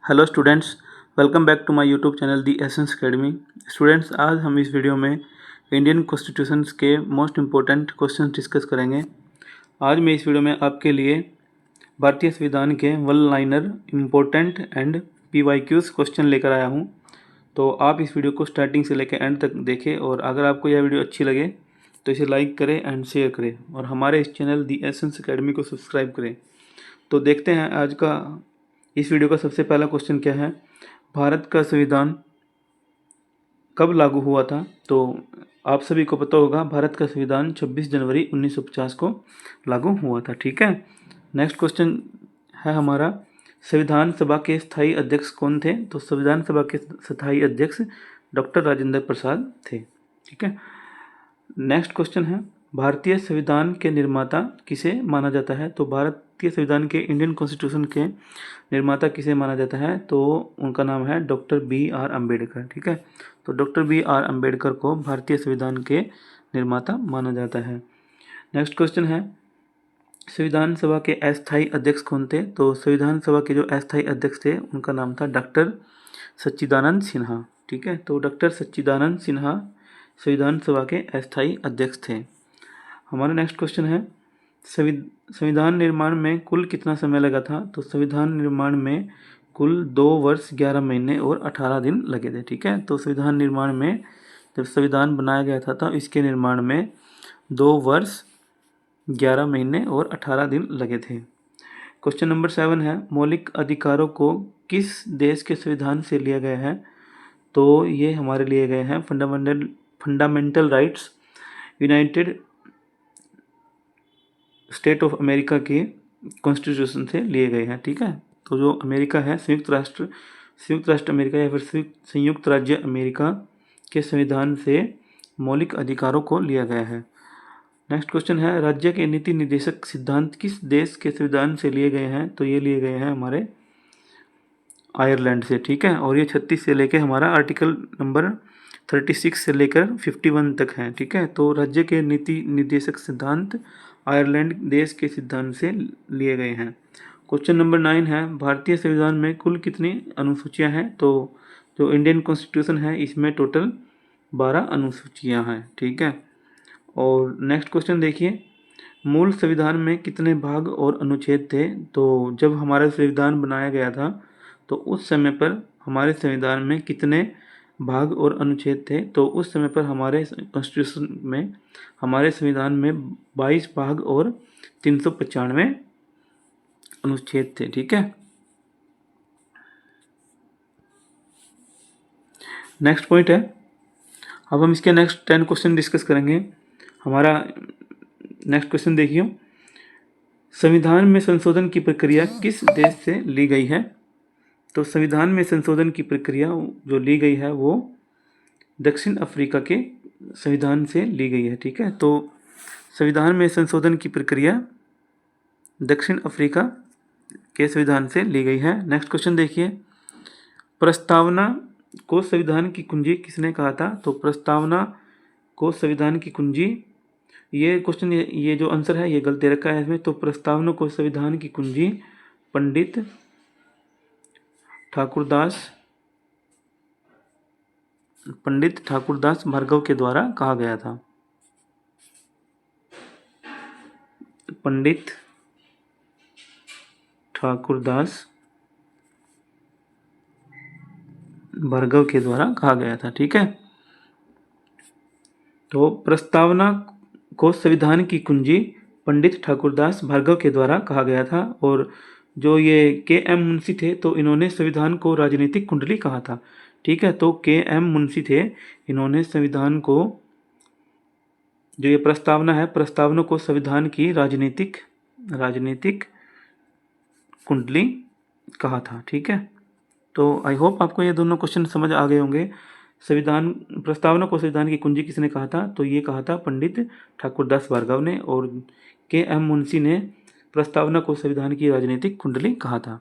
Hello students, welcome back to my YouTube channel the essence academy. Students, आज हम इस video में Indian constitutions के मोस्ट इम्पोर्टेंट क्वेश्चंस डिस्कस करेंगे। आज मैं इस वीडियो में आपके लिए भारतीय संविधान के one liner important and PYQs question लेकर आया हूं। तो आप इस वीडियो को स्टार्टिंग से लेकर एंड तक देखें और अगर आपको यह वीडियो अच्छी लगे तो इसे लाइक करें एंड शेयर करें और हमारे इस चैनल दी एसेंस अकेडमी को सब्सक्राइब करें। तो देखते हैं आज का इस वीडियो का सबसे पहला क्वेश्चन क्या है। भारत का संविधान कब लागू हुआ था? तो आप सभी को पता होगा, भारत का संविधान 26 जनवरी 1950 को लागू हुआ था। ठीक है, नेक्स्ट क्वेश्चन है हमारा, संविधान सभा के स्थायी अध्यक्ष कौन थे? तो संविधान सभा के स्थायी अध्यक्ष डॉक्टर राजेंद्र प्रसाद थे। ठीक है, नेक्स्ट क्वेश्चन है, भारतीय संविधान के निर्माता किसे माना जाता है? तो भारतीय संविधान के, इंडियन कॉन्स्टिट्यूशन के निर्माता किसे माना जाता है? तो उनका नाम है डॉक्टर BR अम्बेडकर। ठीक है, तो डॉक्टर BR अम्बेडकर को भारतीय संविधान के निर्माता माना जाता है। नेक्स्ट क्वेश्चन है, संविधान सभा के अस्थायी अध्यक्ष कौन थे? तो संविधान सभा के जो अस्थायी अध्यक्ष थे उनका नाम था डॉक्टर सच्चिदानंद सिन्हा। ठीक है, तो डॉक्टर सच्चिदानंद सिन्हा संविधान सभा के अस्थायी अध्यक्ष थे। हमारा नेक्स्ट क्वेश्चन है, संविधान निर्माण में कुल कितना समय लगा था? तो संविधान निर्माण में कुल 2 वर्ष 11 महीने और 18 दिन लगे थे। ठीक है, तो संविधान निर्माण में, जब संविधान बनाया गया था तो इसके निर्माण में 2 वर्ष 11 महीने और 18 दिन लगे थे। क्वेश्चन नंबर 7 है, मौलिक अधिकारों को किस देश के संविधान से लिया गया है? तो ये हमारे लिए गए हैं fundamental rights United state of America के कॉन्स्टिट्यूशन से लिए गए हैं। ठीक है, तो जो अमेरिका है, संयुक्त राष्ट्र अमेरिका या फिर संयुक्त राज्य अमेरिका के संविधान से मौलिक अधिकारों को लिया गया है। नेक्स्ट क्वेश्चन है, राज्य के नीति निर्देशक सिद्धांत किस देश के संविधान से लिए गए हैं? तो ये लिए गए हैं हमारे आयरलैंड से। ठीक है, और ये 36 से लेकर हमारा आर्टिकल नंबर 36 से लेकर 51 तक है। ठीक है, तो राज्य के नीति निर्देशक सिद्धांत आयरलैंड देश के सिद्धांत से लिए गए हैं। क्वेश्चन नंबर 9 है, भारतीय संविधान में कुल कितनी अनुसूचियां हैं? तो जो इंडियन कॉन्स्टिट्यूशन है इसमें टोटल 12 अनुसूचियां हैं। ठीक है, और नेक्स्ट क्वेश्चन देखिए, मूल संविधान में कितने भाग और अनुच्छेद थे? तो जब हमारा संविधान बनाया गया था तो उस समय पर हमारे संविधान में कितने भाग और अनुच्छेद थे? तो उस समय पर हमारे कॉन्स्टिट्यूशन में, हमारे संविधान में 22 भाग और 395 अनुच्छेद थे। ठीक है, नेक्स्ट पॉइंट है, अब हम इसके नेक्स्ट 10 क्वेश्चन डिस्कस करेंगे। हमारा नेक्स्ट क्वेश्चन देखिए, संविधान में संशोधन की प्रक्रिया किस देश से ली गई है? तो संविधान में संशोधन की प्रक्रिया जो ली गई है वो दक्षिण अफ्रीका के संविधान से ली गई है। ठीक है, तो संविधान में संशोधन की प्रक्रिया दक्षिण अफ्रीका के संविधान से ली गई है। नेक्स्ट क्वेश्चन देखिए, प्रस्तावना को संविधान की कुंजी किसने कहा था? तो प्रस्तावना को संविधान की कुंजी, ये क्वेश्चन, ये जो आंसर है ये गलत दे रखा है इसमें। तो प्रस्तावना को संविधान की कुंजी पंडित ठाकुरदास भार्गव के द्वारा कहा गया था। पंडित ठाकुरदास भार्गव के द्वारा कहा गया था। ठीक है, तो प्रस्तावना को संविधान की कुंजी पंडित ठाकुरदास भार्गव के द्वारा कहा गया था। और जो ये KM मुंशी थे तो इन्होंने संविधान को राजनीतिक कुंडली कहा था। ठीक है, तो KM मुंशी थे, इन्होंने संविधान को, जो ये प्रस्तावना है, प्रस्तावना को संविधान की राजनीतिक कुंडली कहा था। ठीक है, तो आई होप आपको ये दोनों क्वेश्चन समझ आ गए होंगे। प्रस्तावना को संविधान की कुंजी किसने कहा था? तो ये कहा था पंडित ठाकुरदास भार्गव ने, और KM मुंशी ने प्रस्तावना को संविधान की राजनीतिक कुंडली कहा था।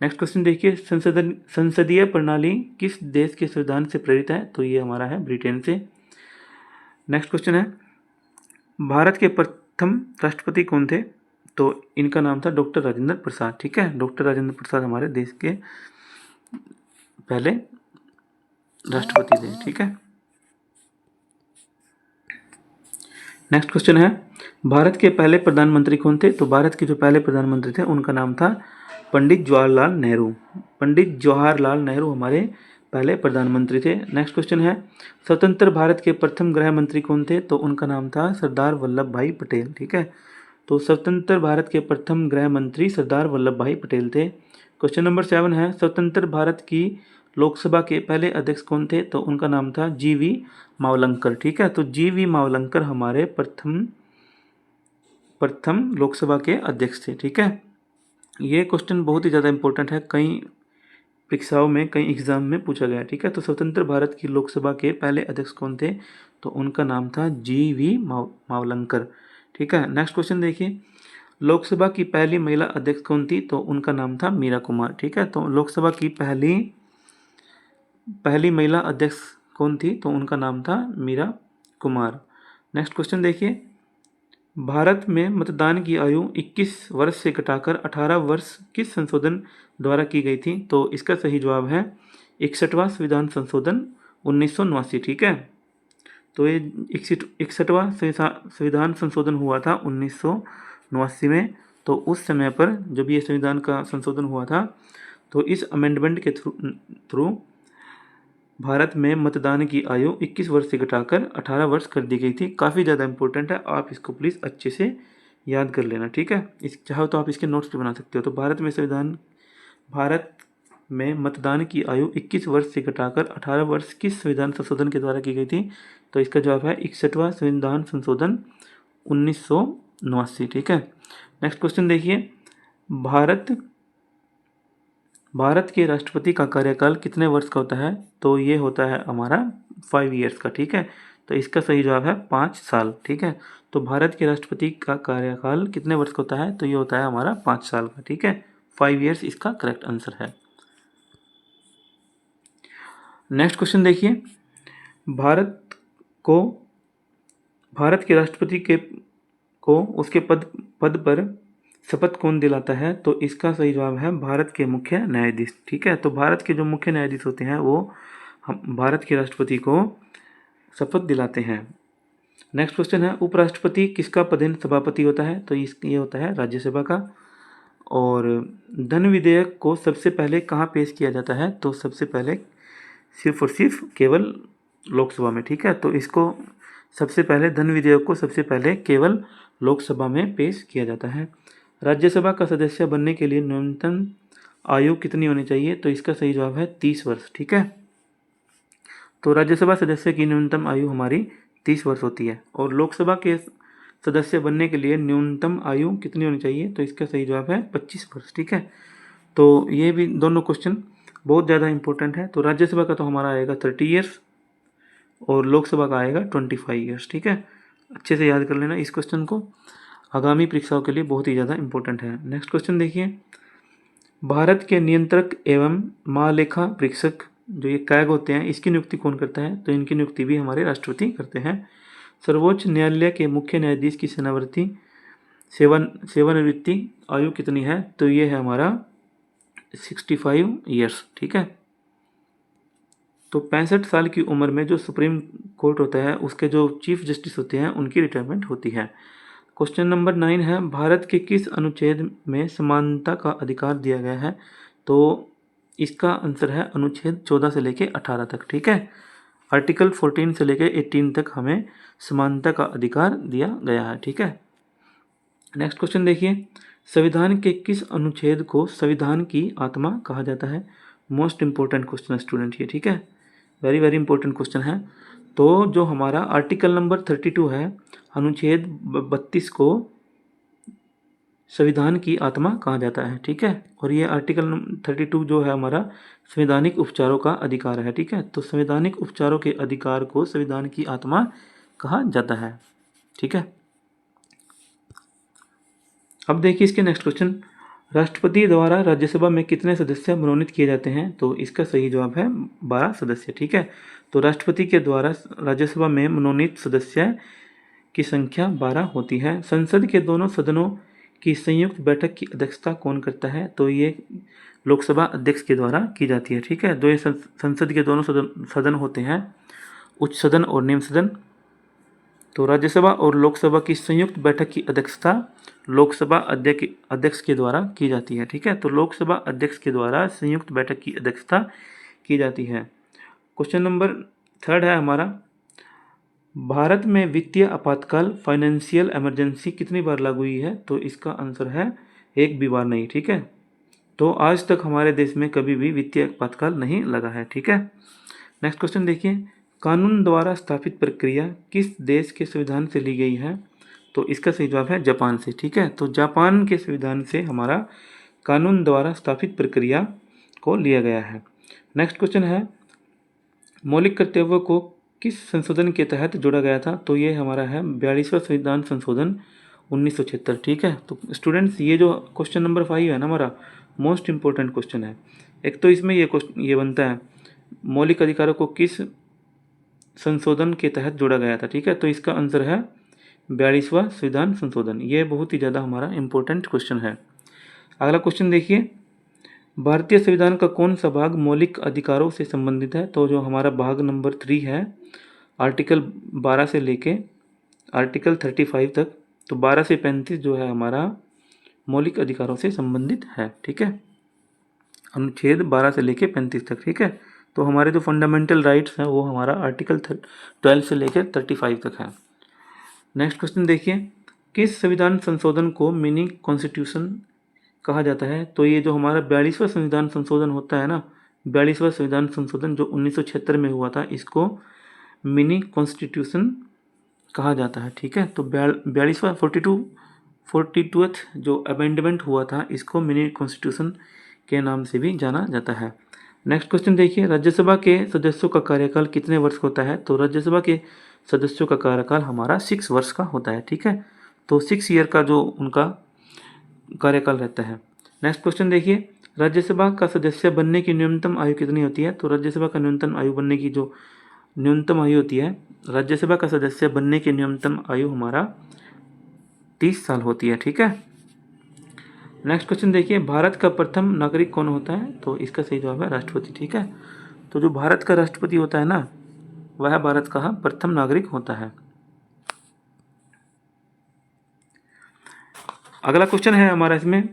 नेक्स्ट क्वेश्चन देखिए, संसदीय प्रणाली किस देश के संविधान से प्रेरित है? तो ये हमारा है ब्रिटेन से। नेक्स्ट क्वेश्चन है, भारत के प्रथम राष्ट्रपति कौन थे? तो इनका नाम था डॉक्टर राजेंद्र प्रसाद। ठीक है, डॉक्टर राजेंद्र प्रसाद हमारे देश के पहले राष्ट्रपति थे। ठीक है, नेक्स्ट क्वेश्चन है, भारत के पहले प्रधानमंत्री कौन थे? तो भारत के जो पहले प्रधानमंत्री थे उनका नाम था पंडित जवाहरलाल नेहरू। पंडित जवाहरलाल नेहरू हमारे पहले प्रधानमंत्री थे। नेक्स्ट क्वेश्चन है, स्वतंत्र भारत के प्रथम गृह मंत्री कौन थे? तो उनका नाम था सरदार वल्लभ भाई पटेल। ठीक है, तो स्वतंत्र भारत के प्रथम गृह मंत्री सरदार वल्लभ भाई पटेल थे। क्वेश्चन नंबर 7 है, स्वतंत्र भारत की लोकसभा के पहले अध्यक्ष कौन थे? तो उनका नाम था जी.वी. मावलंकर। ठीक है, तो जी.वी. मावलंकर हमारे प्रथम लोकसभा के अध्यक्ष थे। ठीक है, ये क्वेश्चन बहुत ही ज़्यादा इंपॉर्टेंट है, कई परीक्षाओं में, कई एग्जाम में पूछा गया। ठीक है, तो स्वतंत्र भारत की लोकसभा के पहले अध्यक्ष कौन थे? तो उनका नाम था जी.वी. मावलंकर। ठीक है, नेक्स्ट क्वेश्चन देखिए, लोकसभा की पहली महिला अध्यक्ष कौन थी? तो उनका नाम था मीरा कुमार। ठीक है, तो लोकसभा की पहली महिला अध्यक्ष कौन थी? तो उनका नाम था मीरा कुमार। नेक्स्ट क्वेश्चन देखिए, भारत में मतदान की आयु 21 वर्ष से घटाकर 18 वर्ष किस संशोधन द्वारा की गई थी? तो इसका सही जवाब है 61वां संविधान संशोधन 1989। ठीक है, तो ये 61वां संविधान संशोधन हुआ था 1989 में। तो उस समय पर जब ये संविधान का संशोधन हुआ था, तो इस अमेंडमेंट के थ्रू भारत में मतदान की आयु 21 वर्ष से घटाकर 18 वर्ष कर दी गई थी। काफ़ी ज़्यादा इंपॉर्टेंट है, आप इसको प्लीज़ अच्छे से याद कर लेना। ठीक है, चाहो तो आप इसके नोट्स भी बना सकते हो। तो भारत में मतदान की आयु 21 वर्ष से घटाकर 18 वर्ष किस संविधान संशोधन के द्वारा की गई थी? तो इसका जवाब है 61वां संविधान संशोधन 1989। ठीक है, नेक्स्ट क्वेश्चन देखिए, भारत के राष्ट्रपति का कार्यकाल कितने वर्ष का होता है? तो ये होता है हमारा 5 ईयर्स का। ठीक है, तो इसका सही जवाब है 5 साल। ठीक है, तो भारत के राष्ट्रपति का कार्यकाल कितने वर्ष का होता है? तो ये होता है हमारा 5 साल का। ठीक है, 5 ईयर्स इसका करेक्ट आंसर है। नेक्स्ट क्वेश्चन देखिए, भारत के राष्ट्रपति को उसके पद पर शपथ कौन दिलाता है? तो इसका सही जवाब है भारत के मुख्य न्यायाधीश। ठीक है, तो भारत के जो मुख्य न्यायाधीश होते हैं वो भारत के राष्ट्रपति को शपथ दिलाते हैं। नेक्स्ट क्वेश्चन है, उपराष्ट्रपति किसका पदेन सभापति होता है? तो ये होता है राज्यसभा का। और धन विधेयक को सबसे पहले कहाँ पेश किया जाता है? तो सबसे पहले सिर्फ और सिर्फ केवल लोकसभा में। ठीक है, तो इसको सबसे पहले धन विधेयक को सबसे पहले केवल लोकसभा में पेश किया जाता है। राज्यसभा का सदस्य बनने के लिए न्यूनतम आयु कितनी होनी चाहिए? तो इसका सही जवाब है 30 वर्ष। ठीक है, तो राज्यसभा सदस्य की न्यूनतम आयु हमारी 30 वर्ष होती है। और लोकसभा के सदस्य बनने के लिए न्यूनतम आयु कितनी होनी चाहिए? तो इसका सही जवाब है 25 वर्ष। ठीक है, तो ये भी दोनों क्वेश्चन बहुत ज़्यादा इंपॉर्टेंट है। तो राज्यसभा का तो हमारा आएगा 30 ईयर्स और लोकसभा का आएगा 25 ईयर्स। ठीक है, अच्छे से याद कर लेना इस क्वेश्चन को, आगामी परीक्षाओं के लिए बहुत ही ज़्यादा इंपॉर्टेंट है। नेक्स्ट क्वेश्चन देखिए, भारत के नियंत्रक एवं महालेखा परीक्षक जो ये कैग होते हैं, इसकी नियुक्ति कौन करता है? तो इनकी नियुक्ति भी हमारे राष्ट्रपति करते हैं। सर्वोच्च न्यायालय के मुख्य न्यायाधीश की सेवानिवृत्ति आयु कितनी है? तो ये है हमारा 65 ईयर्स। ठीक है, तो 65 साल की उम्र में जो सुप्रीम कोर्ट होता है उसके जो चीफ जस्टिस होते हैं उनकी रिटायरमेंट होती है। क्वेश्चन नंबर 9 है, भारत के किस अनुच्छेद में समानता का अधिकार दिया गया है? तो इसका आंसर है अनुच्छेद 14 से लेके 18 तक। ठीक है, आर्टिकल 14 से लेके 18 तक हमें समानता का अधिकार दिया गया है। ठीक है, नेक्स्ट क्वेश्चन देखिए, संविधान के किस अनुच्छेद को संविधान की आत्मा कहा जाता है? मोस्ट इंपॉर्टेंट क्वेश्चन है स्टूडेंट ये। ठीक है, वेरी वेरी इंपॉर्टेंट क्वेश्चन है। तो जो हमारा आर्टिकल नंबर 32 है, अनुच्छेद 32 को संविधान की आत्मा कहा जाता है। ठीक है, और ये आर्टिकल 32 जो है हमारा संवैधानिक उपचारों का अधिकार है। ठीक है, तो संवैधानिक उपचारों के अधिकार को संविधान की आत्मा कहा जाता है। ठीक है, अब देखिए इसके नेक्स्ट क्वेश्चन, राष्ट्रपति द्वारा राज्यसभा में कितने सदस्य मनोनीत किए जाते हैं? तो इसका सही जवाब है 12 सदस्य। ठीक है, तो राष्ट्रपति के द्वारा राज्यसभा में मनोनीत सदस्य की संख्या 12 होती है। संसद के दोनों सदनों की संयुक्त बैठक की अध्यक्षता कौन करता है? तो ये लोकसभा अध्यक्ष के द्वारा की जाती है। ठीक है, ये संसद के दोनों सदन होते हैं, उच्च सदन और निम्न सदन। तो राज्यसभा और लोकसभा की संयुक्त बैठक की अध्यक्षता लोकसभा अध्यक्ष के द्वारा की जाती है। ठीक है, तो लोकसभा अध्यक्ष के द्वारा संयुक्त बैठक की अध्यक्षता की जाती है। क्वेश्चन नंबर 3 है हमारा, भारत में वित्तीय आपातकाल फाइनेंशियल इमरजेंसी कितनी बार लागू हुई है? तो इसका आंसर है एक भी बार नहीं। ठीक है, तो आज तक हमारे देश में कभी भी वित्तीय आपातकाल नहीं लगा है। ठीक है, नेक्स्ट क्वेश्चन देखिए, कानून द्वारा स्थापित प्रक्रिया किस देश के संविधान से ली गई है? तो इसका सही जवाब है जापान से। ठीक है, तो जापान के संविधान से हमारा कानून द्वारा स्थापित प्रक्रिया को लिया गया है। नेक्स्ट क्वेश्चन है, मौलिक कर्तव्यों को किस संशोधन के तहत जोड़ा गया था? तो ये हमारा है 42वां संविधान संशोधन 1976। ठीक है, तो स्टूडेंट्स ये जो क्वेश्चन नंबर 5 है ना हमारा मोस्ट इंपॉर्टेंट क्वेश्चन है। एक तो इसमें ये बनता है मौलिक अधिकारों को किस संशोधन के तहत जोड़ा गया था। ठीक है, तो इसका आंसर है 42वां संविधान संशोधन। ये बहुत ही ज़्यादा हमारा इंपॉर्टेंट क्वेश्चन है। अगला क्वेश्चन देखिए, भारतीय संविधान का कौन सा भाग मौलिक अधिकारों से संबंधित है? तो जो हमारा भाग नंबर 3 है, आर्टिकल 12 से लेके आर्टिकल 35 तक, तो 12 से 35 जो है हमारा मौलिक अधिकारों से संबंधित है। ठीक है, अनुच्छेद 12 से लेके 35 तक। ठीक है, तो हमारे जो फंडामेंटल राइट्स हैं वो हमारा आर्टिकल 12 से लेकर 35 तक है। नेक्स्ट क्वेश्चन देखिए, किस संविधान संशोधन को मिनी कॉन्स्टिट्यूशन कहा जाता है? तो ये जो हमारा 42वां संविधान संशोधन होता है ना, 42वां संविधान संशोधन जो 1976 में हुआ था, इसको मिनी कॉन्स्टिट्यूशन कहा जाता है। ठीक है, तो 42वां 42th जो अमेंडमेंट हुआ था, इसको मिनी कॉन्स्टिट्यूशन के नाम से भी जाना जाता है। नेक्स्ट क्वेश्चन देखिए, राज्यसभा के सदस्यों का कार्यकाल कितने वर्ष होता है? तो राज्यसभा के सदस्यों का कार्यकाल हमारा 6 वर्ष का होता है। ठीक है, तो 6 ईयर का जो उनका कार्यकाल रहता है। नेक्स्ट क्वेश्चन देखिए, राज्यसभा का सदस्य बनने की न्यूनतम आयु कितनी होती है? तो राज्यसभा का न्यूनतम आयु बनने की जो न्यूनतम आयु होती है, राज्यसभा का सदस्य बनने की न्यूनतम आयु हमारा 30 साल होती है। ठीक है, नेक्स्ट क्वेश्चन देखिए, भारत का प्रथम नागरिक कौन होता है? तो इसका सही जवाब है राष्ट्रपति। ठीक है, तो जो भारत का राष्ट्रपति होता है ना, वह भारत का प्रथम नागरिक होता है। अगला क्वेश्चन है हमारा इसमें,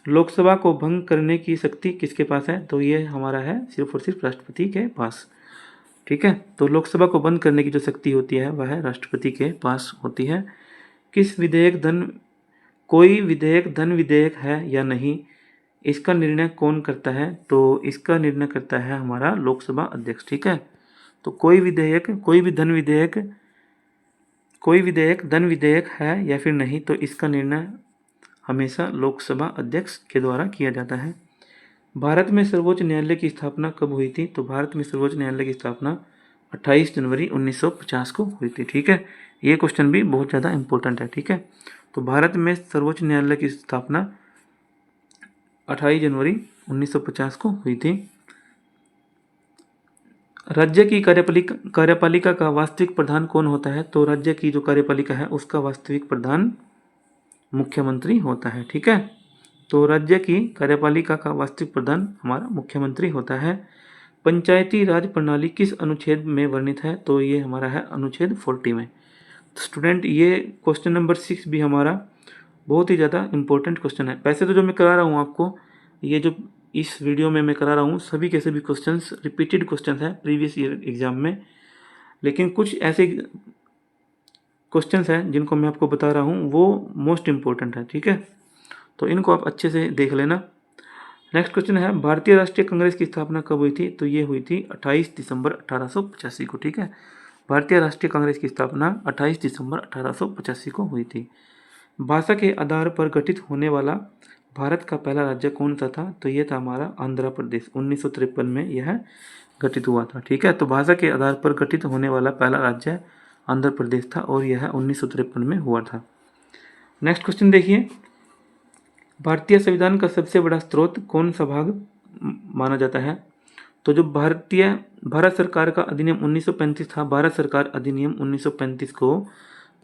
लोकसभा को भंग करने की शक्ति किसके पास है? तो ये हमारा है सिर्फ और सिर्फ राष्ट्रपति के पास। ठीक है, तो लोकसभा को बंद करने की जो शक्ति होती है वह राष्ट्रपति के पास होती है। कोई विधेयक धन विधेयक है या नहीं, इसका निर्णय कौन करता है? तो इसका निर्णय करता है हमारा लोकसभा अध्यक्ष। ठीक है, तो कोई भी धन विधेयक है या फिर नहीं, तो इसका निर्णय हमेशा लोकसभा अध्यक्ष के द्वारा किया जाता है। भारत में सर्वोच्च न्यायालय की स्थापना कब हुई थी? तो भारत में सर्वोच्च न्यायालय की स्थापना 28 जनवरी 1950 को हुई थी। ठीक है, ये क्वेश्चन भी बहुत ज़्यादा इंपॉर्टेंट है। ठीक है, तो भारत में सर्वोच्च न्यायालय की स्थापना 28 जनवरी 1950 को हुई थी। राज्य की कार्यपालिका का वास्तविक प्रधान कौन होता है? तो राज्य की जो कार्यपालिका है उसका वास्तविक प्रधान मुख्यमंत्री होता है। ठीक है, तो राज्य की कार्यपालिका का वास्तविक प्रधान हमारा मुख्यमंत्री होता है। पंचायती राज प्रणाली किस अनुच्छेद में वर्णित है? तो ये हमारा है अनुच्छेद 40 में। तो स्टूडेंट ये क्वेश्चन नंबर 6 भी हमारा बहुत ही ज़्यादा इंपॉर्टेंट क्वेश्चन है। वैसे तो जो मैं करा रहा हूँ आपको, ये जो इस वीडियो में मैं करा रहा हूँ सभी के सभी क्वेश्चंस रिपीटेड क्वेश्चंस हैं प्रीवियस ईयर एग्जाम में, लेकिन कुछ ऐसे क्वेश्चंस हैं जिनको मैं आपको बता रहा हूँ वो मोस्ट इम्पोर्टेंट है। ठीक है, तो इनको आप अच्छे से देख लेना। नेक्स्ट क्वेश्चन है, भारतीय राष्ट्रीय कांग्रेस की स्थापना कब हुई थी? तो ये हुई थी 28 दिसंबर 1885 को। ठीक है, भारतीय राष्ट्रीय कांग्रेस की स्थापना 28 दिसंबर 1885 को हुई थी। भाषा के आधार पर गठित होने वाला भारत का पहला राज्य कौन सा था? तो ये था हमारा आंध्र प्रदेश। 1953 में यह गठित हुआ था। ठीक है, तो भाषा के आधार पर गठित होने वाला पहला राज्य आंध्र प्रदेश था और यह 1953 में हुआ था। नेक्स्ट क्वेश्चन देखिए, भारतीय संविधान का सबसे बड़ा स्रोत कौन सा भाग माना जाता है? तो जो भारत सरकार का अधिनियम 1935 था, भारत सरकार अधिनियम 1935 को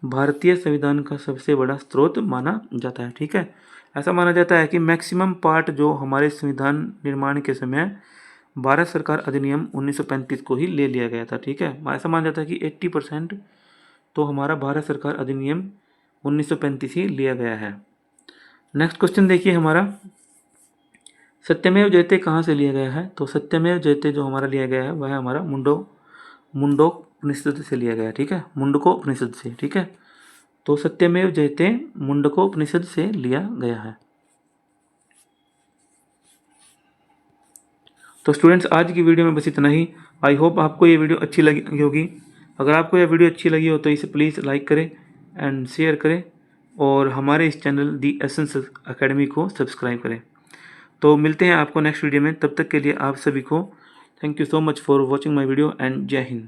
भारतीय संविधान का सबसे बड़ा स्रोत माना जाता है। ठीक है, ऐसा माना जाता है कि मैक्सिमम पार्ट जो हमारे संविधान निर्माण के समय भारत सरकार अधिनियम 1935 को ही ले लिया गया था। ठीक है, ऐसा माना जाता है कि 80% तो हमारा भारत सरकार अधिनियम 1935 ही लिया गया है। नेक्स्ट क्वेश्चन देखिए हमारा, सत्यमेव जयते कहाँ से लिया गया है? तो सत्यमेव जयते जो हमारा लिया गया है वह हमारा मुंडकोपनिषद से लिया गया है। ठीक है, मुंडकोपनिषद से। ठीक है, तो सत्यमेव जयते मुंडकोपनिषद से लिया गया है। तो स्टूडेंट्स, आज की वीडियो में बस इतना ही। आई होप आपको ये वीडियो अच्छी लगी होगी। अगर आपको यह वीडियो अच्छी लगी हो तो इसे प्लीज़ लाइक करें एंड शेयर करें और हमारे इस चैनल दी एसेंस एकेडमी को सब्सक्राइब करें। तो मिलते हैं आपको नेक्स्ट वीडियो में। तब तक के लिए आप सभी को thank you so much for watching my video and जय हिंद।